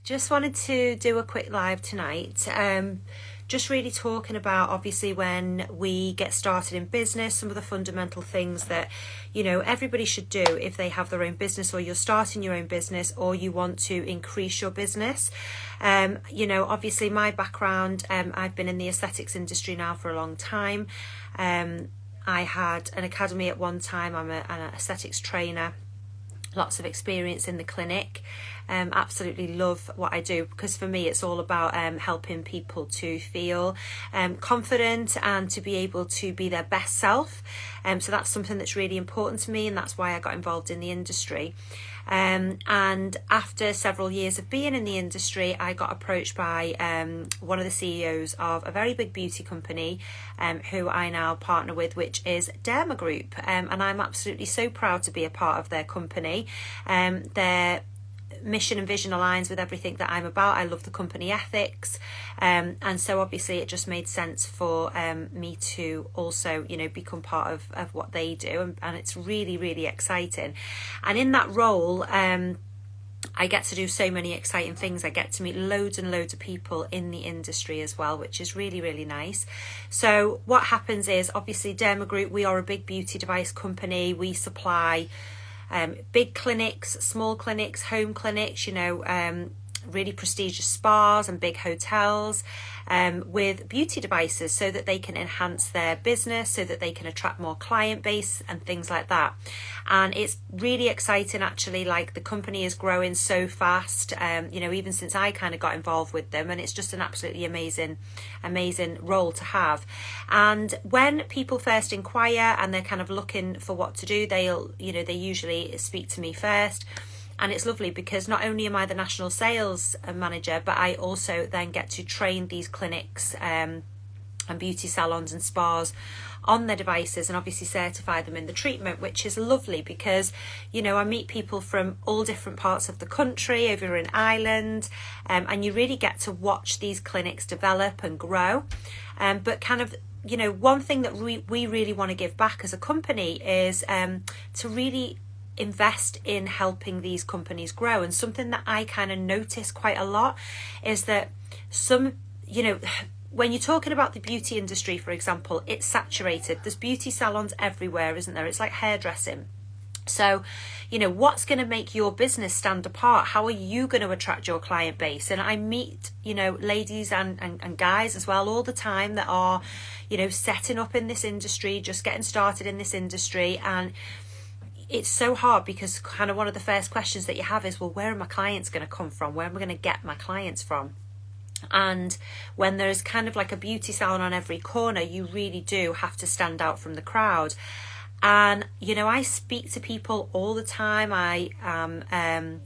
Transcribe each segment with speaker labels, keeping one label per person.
Speaker 1: Just wanted to do a quick live tonight. Just really talking about, obviously, when we get started in business, some of the fundamental things that, you know, everybody should do if they have their own business, or you're starting your own business, or you want to increase your business. You know, obviously my background, I've been in the aesthetics industry now for a long time. I had an academy at one time. I'm an aesthetics trainer. Lots of experience in the clinic. Absolutely love what I do, because for me it's all about helping people to feel confident and to be able to be their best self. So that's something that's really important to me, and that's why I got involved in the industry. And after several years of being in the industry, I got approached by one of the CEOs of a very big beauty company who I now partner with, which is Derma Group. And I'm absolutely so proud to be a part of their company. Their mission and vision aligns with everything that I'm about. I love the company ethics, and so obviously it just made sense for me to also, you know, become part of what they do, and it's really, really exciting. And in that role, I get to do so many exciting things. I get to meet loads and loads of people in the industry as well, which is really, really nice. So what happens is, obviously Derma Group, we are a big beauty device company. We supply big clinics, small clinics, home clinics, you know, really prestigious spas and big hotels with beauty devices, so that they can enhance their business, so that they can attract more client base and things like that. And it's really exciting, actually. Like, the company is growing so fast, you know, even since I kind of got involved with them, and it's just an absolutely amazing role to have. And when people first inquire and they're kind of looking for what to do, they usually speak to me first. And it's lovely, because not only am I the national sales manager, but I also then get to train these clinics and beauty salons and spas on their devices, and obviously certify them in the treatment, which is lovely, because, you know, I meet people from all different parts of the country, over in Ireland, and you really get to watch these clinics develop and grow. But kind of, you know, one thing that we really want to give back as a company is to really invest in helping these companies grow. And something that I kind of notice quite a lot is that you know, when you're talking about the beauty industry, for example, it's saturated. There's beauty salons everywhere, isn't there? It's like hairdressing. So, you know, what's going to make your business stand apart? How are you going to attract your client base? And I meet, you know, ladies and guys as well all the time that are, you know, setting up in this industry, just getting started in this industry. And it's so hard, because kind of one of the first questions that you have is, well, where are my clients going to come from? Where am I going to get my clients from? And when there's kind of like a beauty salon on every corner, you really do have to stand out from the crowd. And, you know, I speak to people all the time. I am,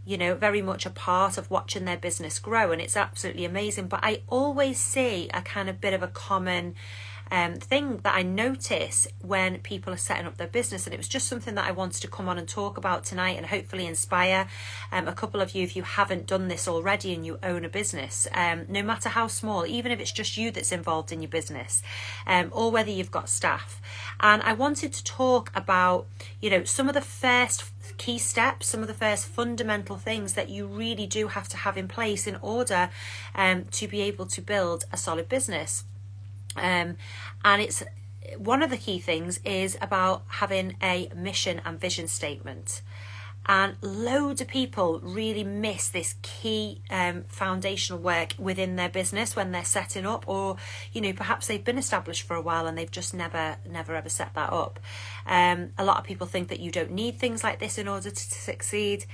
Speaker 1: you know, very much a part of watching their business grow, and it's absolutely amazing. But I always see a kind of bit of a common thing that I notice when people are setting up their business, and it was just something that I wanted to come on and talk about tonight, and hopefully inspire a couple of you, if you haven't done this already and you own a business, no matter how small, even if it's just you that's involved in your business, or whether you've got staff. And I wanted to talk about, you know, some of the first key steps, some of the first fundamental things that you really do have to have in place in order to be able to build a solid business. And it's one of the key things is about having a mission and vision statement. And loads of people really miss this key foundational work within their business when they're setting up, or, you know, perhaps they've been established for a while and they've just never ever set that up. A lot of people think that you don't need things like this in order to succeed.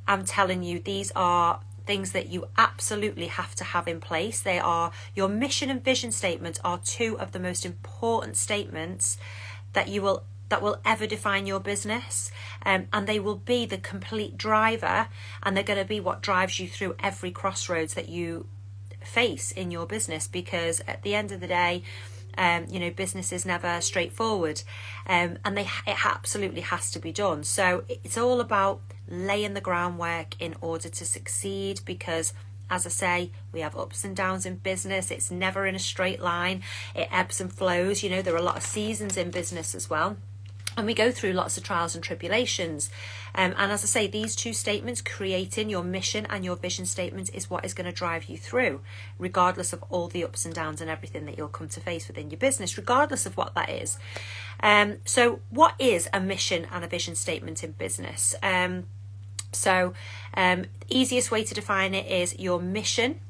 Speaker 1: I'm telling you, these are things that you absolutely have to have in place. They are, your mission and vision statement are two of the most important statements that will ever define your business, and they will be the complete driver, and they're going to be what drives you through every crossroads that you face in your business, because at the end of the day, you know, business is never straightforward, and it absolutely has to be done. So it's all about laying the groundwork in order to succeed, because, as I say, we have ups and downs in business. It's never in a straight line. It ebbs and flows. You know, there are a lot of seasons in business as well. And we go through lots of trials and tribulations. And as I say, these two statements, creating your mission and your vision statement, is what is going to drive you through, regardless of all the ups and downs and everything that you'll come to face within your business, regardless of what that is. So what is a mission and a vision statement in business? Easiest way to define it is your mission.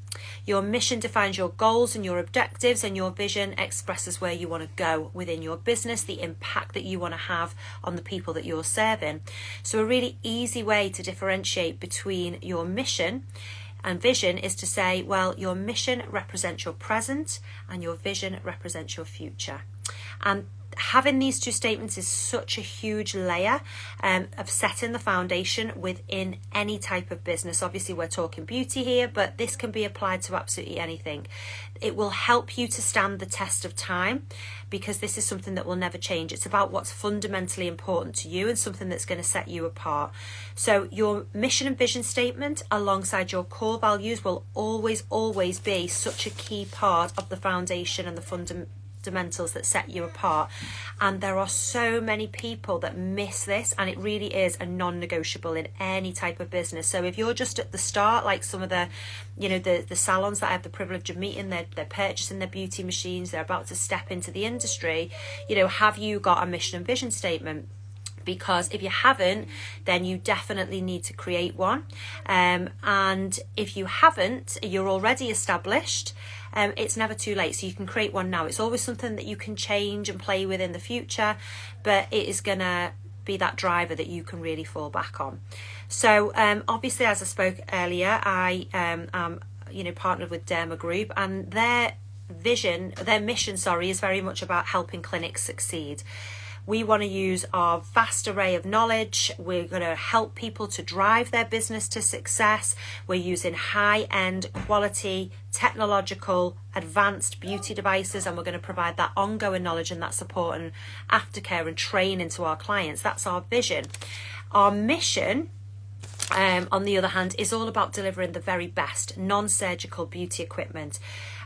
Speaker 1: Your mission defines your goals and your objectives, and your vision expresses where you want to go within your business, the impact that you want to have on the people that you're serving. So a really easy way to differentiate between your mission and vision is to say, well, your mission represents your present and your vision represents your future. And having these two statements is such a huge layer of setting the foundation within any type of business. Obviously, we're talking beauty here, but this can be applied to absolutely anything. It will help you to stand the test of time, because this is something that will never change. It's about what's fundamentally important to you and something that's going to set you apart. So your mission and vision statement alongside your core values will always be such a key part of the foundation and the fundamentals that set you apart. And there are so many people that miss this, and it really is a non-negotiable in any type of business. So if you're just at the start, like some of the salons that I have the privilege of meeting, they're purchasing their beauty machines, they're about to step into the industry, have you got a mission and vision statement? Because if you haven't, then you definitely need to create one. And if you haven't, you're already established. It's never too late. So you can create one now. It's always something that you can change and play with in the future, but it is going to be that driver that you can really fall back on. So obviously, as I spoke earlier, I am partnered with Derma Group, and their mission, is very much about helping clinics succeed. We want to use our vast array of knowledge. We're going to help people to drive their business to success. We're using high-end quality, technological, advanced beauty devices, and we're going to provide that ongoing knowledge and that support and aftercare and training to our clients. That's our vision. Our mission, on the other hand, is all about delivering the very best non-surgical beauty equipment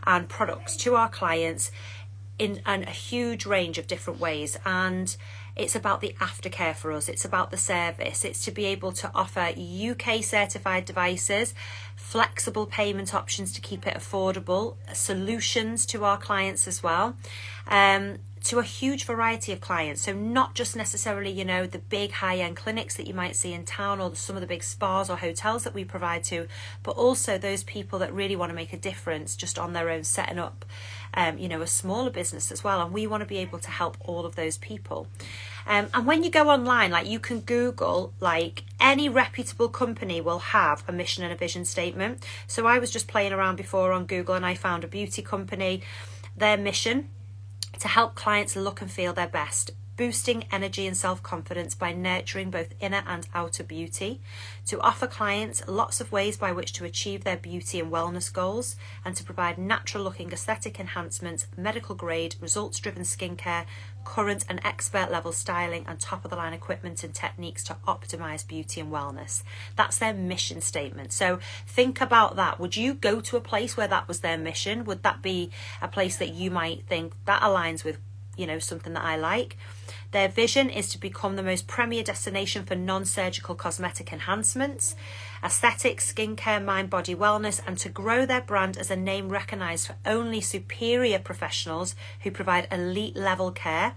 Speaker 1: and products to our clients in a huge range of different ways. And it's about the aftercare for us. It's about the service. It's to be able to offer UK certified devices, flexible payment options to keep it affordable, solutions to our clients as well, to a huge variety of clients. So not just necessarily, the big high-end clinics that you might see in town, or some of the big spas or hotels that we provide to, but also those people that really want to make a difference just on their own, setting up a smaller business as well. And we want to be able to help all of those people. And when you go online, you can Google, any reputable company will have a mission and a vision statement. So I was just playing around before on Google, and I found a beauty company. Their mission: to help clients look and feel their best, boosting energy and self-confidence by nurturing both inner and outer beauty, to offer clients lots of ways by which to achieve their beauty and wellness goals, and to provide natural-looking aesthetic enhancements, medical-grade, results-driven skincare, current and expert-level styling, and top-of-the-line equipment and techniques to optimize beauty and wellness. That's their mission statement. So think about that. Would you go to a place where that was their mission? Would that be a place that you might think that aligns with something that I like? Their vision is to become the most premier destination for non-surgical cosmetic enhancements, aesthetics, skincare, mind-body wellness, and to grow their brand as a name recognised for only superior professionals who provide elite-level care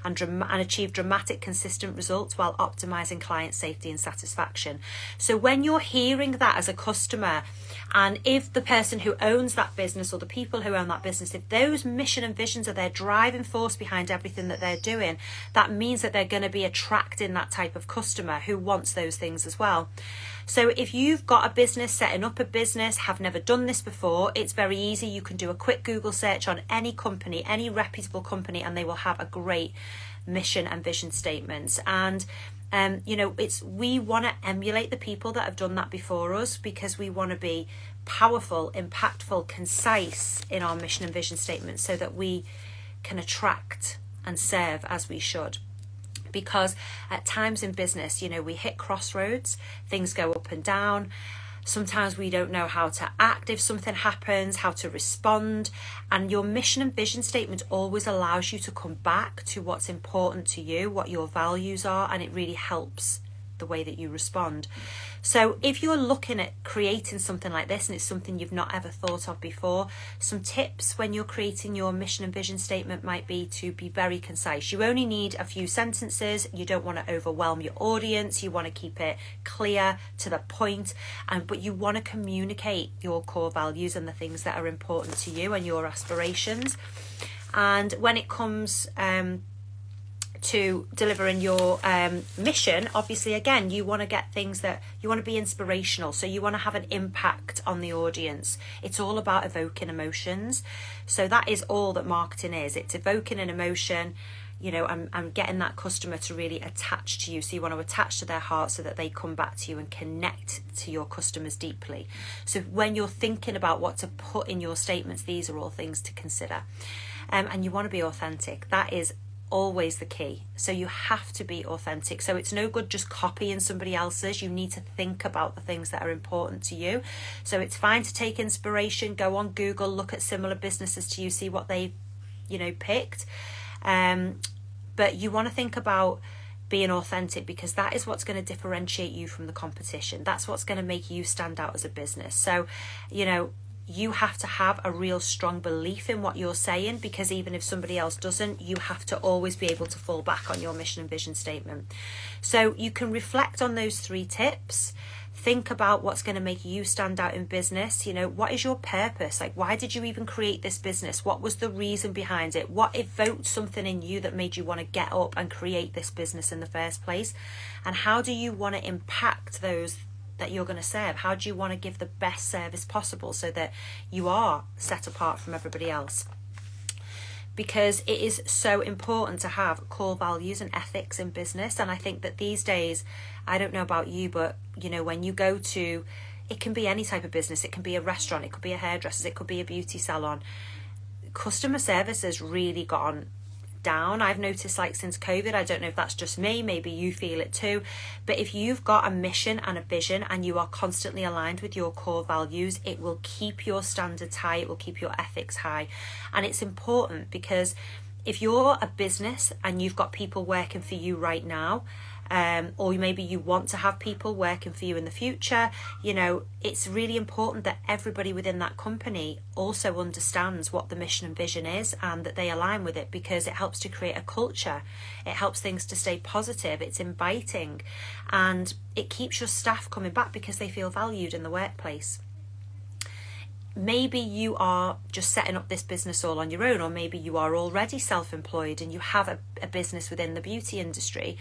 Speaker 1: and achieve dramatic, consistent results while optimising client safety and satisfaction. So when you're hearing that as a customer, and if the person who owns that business or the people who own that business, if those mission and visions are their driving force behind everything that they're doing, that means that they're going to be attracting that type of customer who wants those things as well. So if you've got a business, setting up a business, have never done this before, it's very easy. You can do a quick Google search on any company, any reputable company, and they will have a great mission and vision statement. And we want to emulate the people that have done that before us, because we want to be powerful, impactful, concise in our mission and vision statements, so that we can attract and serve as we should. Because at times in business, we hit crossroads, things go up and down, Sometimes we don't know how to act if something happens, how to respond. And your mission and vision statement always allows you to come back to what's important to you, what your values are, and it really helps the way that you respond. So if you're looking at creating something like this and it's something you've not ever thought of before, some tips when you're creating your mission and vision statement might be to be very concise. You only need a few sentences. You don't want to overwhelm your audience. You want to keep it clear, to the point, but you want to communicate your core values and the things that are important to you and your aspirations. And when it comes to delivering your mission, obviously, again, you want to get things that you want to be inspirational, so you want to have an impact on the audience. It's all about evoking emotions. So that is all that marketing is. It's evoking an emotion, and getting that customer to really attach to you. So you want to attach to their heart so that they come back to you and connect to your customers deeply. So when you're thinking about what to put in your statements, these are all things to consider. And you want to be authentic. That is always the key. So you have to be authentic. So it's no good just copying somebody else's. You need to think about the things that are important to you. So it's fine to take inspiration, go on Google, look at similar businesses to you, see what they picked, but you want to think about being authentic, because that is what's going to differentiate you from the competition. That's what's going to make you stand out as a business. So you have to have a real strong belief in what you're saying, because even if somebody else doesn't, you have to always be able to fall back on your mission and vision statement. So you can reflect on those 3 tips. Think about what's going to make you stand out in business. What is your purpose? Like, why did you even create this business? What was the reason behind it? What evoked something in you that made you want to get up and create this business in the first place? And how do you want to impact those that you're going to serve? How do you want to give the best service possible so that you are set apart from everybody else? Because it is so important to have core values and ethics in business. And I think that these days, I don't know about you, but when you go to, it can be any type of business. It can be a restaurant, it could be a hairdresser, it could be a beauty salon. Customer service has really gone down. I've noticed, like, since COVID, I don't know if that's just me, maybe you feel it too, but if you've got a mission and a vision and you are constantly aligned with your core values, it will keep your standards high, it will keep your ethics high. And it's important, because if you're a business and you've got people working for you right now, or maybe you want to have people working for you in the future, it's really important that everybody within that company also understands what the mission and vision is and that they align with it, because it helps to create a culture. It helps things to stay positive. It's inviting, and it keeps your staff coming back because they feel valued in the workplace. Maybe you are just setting up this business all on your own, or maybe you are already self-employed and you have a business within the beauty industry.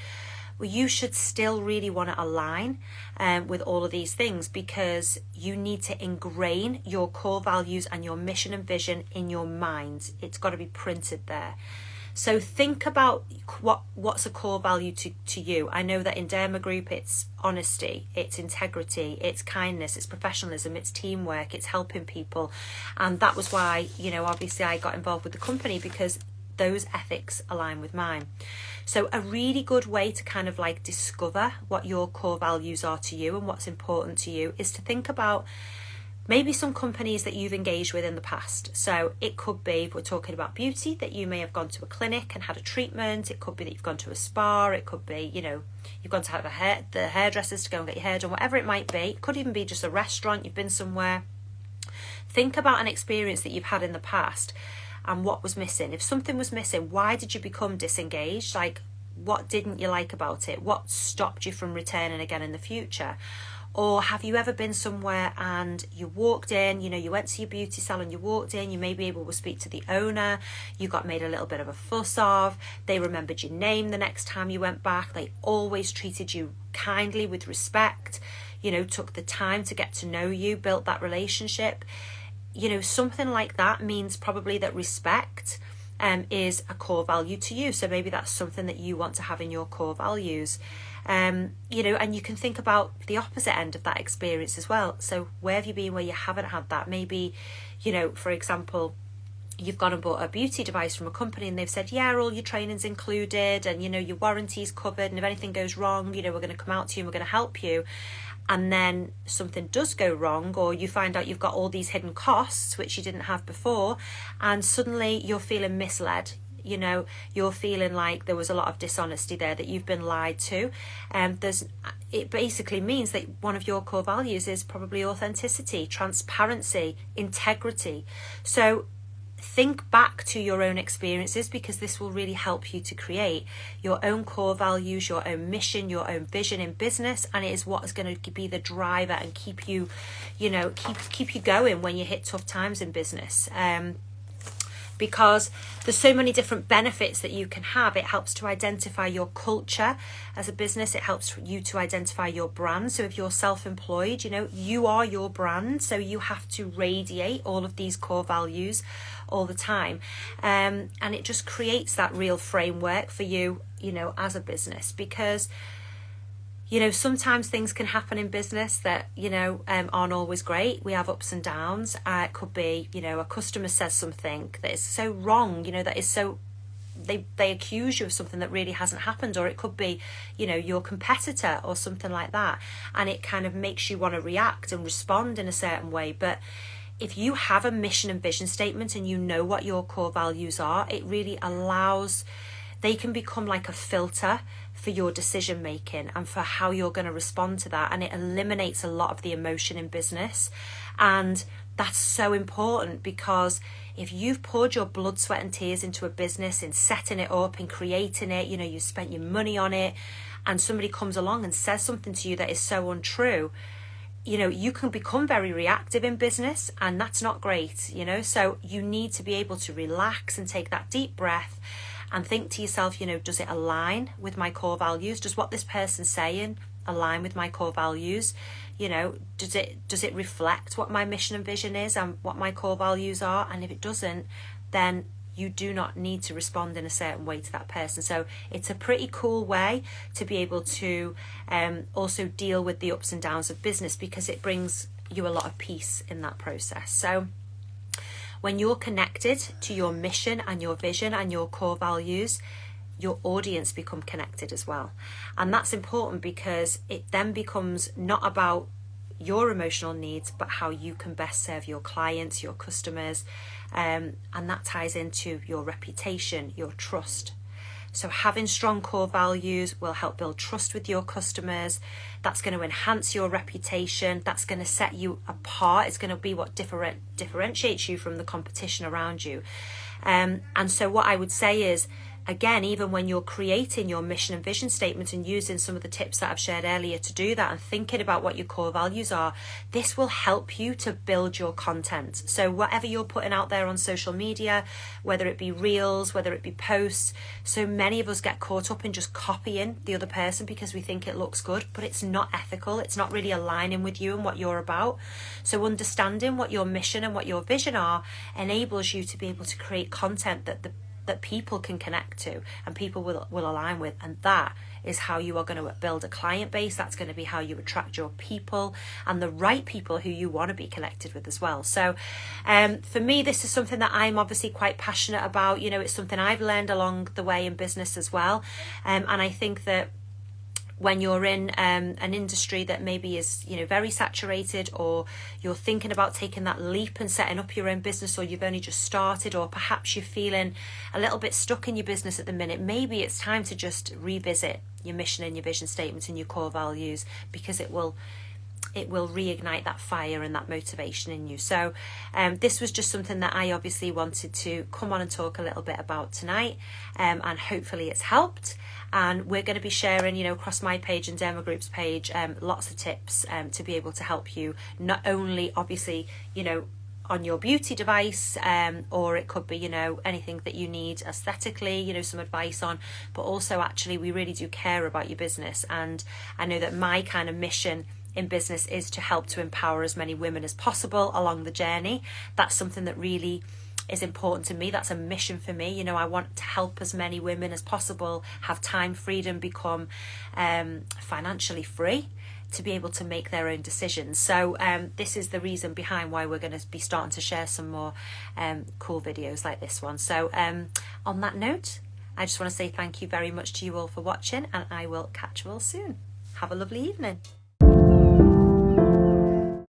Speaker 1: Well, you should still really want to align with all of these things, because you need to ingrain your core values and your mission and vision in your mind. It's got to be printed there. So think about what's a core value to you. I know that in Derma Group, it's honesty, it's integrity, it's kindness, it's professionalism, it's teamwork, it's helping people. And that was why, obviously I got involved with the company, because those ethics align with mine. So a really good way to kind of like discover what your core values are to you and what's important to you is to think about maybe some companies that you've engaged with in the past. So it could be, if we're talking about beauty, that you may have gone to a clinic and had a treatment. It could be that you've gone to a spa. It could be, you've gone to have the hairdressers to go and get your hair done, whatever it might be. It could even be just a restaurant, you've been somewhere. Think about an experience that you've had in the past and what was missing. If something was missing, why did you become disengaged? Like, what didn't you like about it? What stopped you from returning again in the future? Or have you ever been somewhere and you walked in, you went to your beauty salon, you walked in, you may be able to speak to the owner, you got made a little bit of a fuss of, they remembered your name the next time you went back, they always treated you kindly, with respect, took the time to get to know you, built that relationship. Something like that means probably that respect is a core value to you. So maybe that's something that you want to have in your core values. And you can think about the opposite end of that experience as well. So where have you been where you haven't had that? Maybe, for example, you've gone and bought a beauty device from a company and they've said, yeah, all your training's included and, you know, your warranty's covered, and if anything goes wrong, you know, we're going to come out to you and we're going to help you. And then something does go wrong, or you find out you've got all these hidden costs which you didn't have before, and suddenly you're feeling misled. You know, you're feeling like there was a lot of dishonesty there, that you've been lied to. It basically means that one of your core values is probably authenticity, transparency, integrity. So think back to your own experiences, because this will really help you to create your own core values, your own mission, your own vision in business, and it is what is going to be the driver and keep you, you know, keep you going when you hit tough times in business. Because there's so many different benefits that you can have. It helps to identify your culture as a business. It helps you to identify your brand. So if you're self-employed, you know, you are your brand. So you have to radiate all of these core values all the time. And it just creates that real framework for you, you know, as a business. Because, you know, sometimes things can happen in business that, you know, aren't always great. We have ups and downs. It could be, you know, a customer says something that is so wrong, you know, that is so, they accuse you of something that really hasn't happened. Or it could be, you know, your competitor or something like that. And it kind of makes you want to react and respond in a certain way. But if you have a mission and vision statement and you know what your core values are, it really allows, they can become like a filter for your decision making and for how you're going to respond to that. And it eliminates a lot of the emotion in business. And that's so important, because if you've poured your blood, sweat and tears into a business, in setting it up, in creating it, you know, you spent your money on it, and somebody comes along and says something to you that is so untrue, you know, you can become very reactive in business, and that's not great, you know. So you need to be able to relax and take that deep breath and think to yourself, you know, does it align with my core values? Does what this person's saying align with my core values? You know, does it reflect what my mission and vision is and what my core values are? And if it doesn't, then you do not need to respond in a certain way to that person. So it's a pretty cool way to be able to also deal with the ups and downs of business, because it brings you a lot of peace in that process. So when you're connected to your mission and your vision and your core values, your audience become connected as well. And that's important, because it then becomes not about your emotional needs, but how you can best serve your clients, your customers. And that ties into your reputation, your trust. So having strong core values will help build trust with your customers. That's going to enhance your reputation. That's going to set you apart. It's going to be what differentiates you from the competition around you. And so what I would say is, again, even when you're creating your mission and vision statement and using some of the tips that I've shared earlier to do that, and thinking about what your core values are, this will help you to build your content. So whatever you're putting out there on social media, whether it be reels, whether it be posts, so many of us get caught up in just copying the other person because we think it looks good, but it's not ethical. It's not really aligning with you and what you're about. So understanding what your mission and what your vision are enables you to be able to create content that people can connect to and people will align with. And that is how you are going to build a client base. That's going to be how you attract your people, and the right people who you want to be connected with as well. So for me, this is something that I'm obviously quite passionate about. You know, it's something I've learned along the way in business as well. And I think that when you're in an industry that maybe is, you know, very saturated, or you're thinking about taking that leap and setting up your own business, or you've only just started, or perhaps you're feeling a little bit stuck in your business at the minute, maybe it's time to just revisit your mission and your vision statement and your core values, because it will reignite that fire and that motivation in you. So this was just something that I obviously wanted to come on and talk a little bit about tonight, and hopefully it's helped. And we're going to be sharing, you know, across my page and Derma Group's page, lots of tips to be able to help you, not only obviously, you know, on your beauty device, or it could be, you know, anything that you need aesthetically, you know, some advice on, but also actually we really do care about your business. And I know that my kind of mission in business is to help to empower as many women as possible along the journey. That's something that really is important to me. That's a mission for me. You know, I want to help as many women as possible have time freedom, become financially free, to be able to make their own decisions. So this is the reason behind why we're going to be starting to share some more cool videos like this one. So on that note, I just want to say thank you very much to you all for watching, and I will catch you all soon. Have a lovely evening.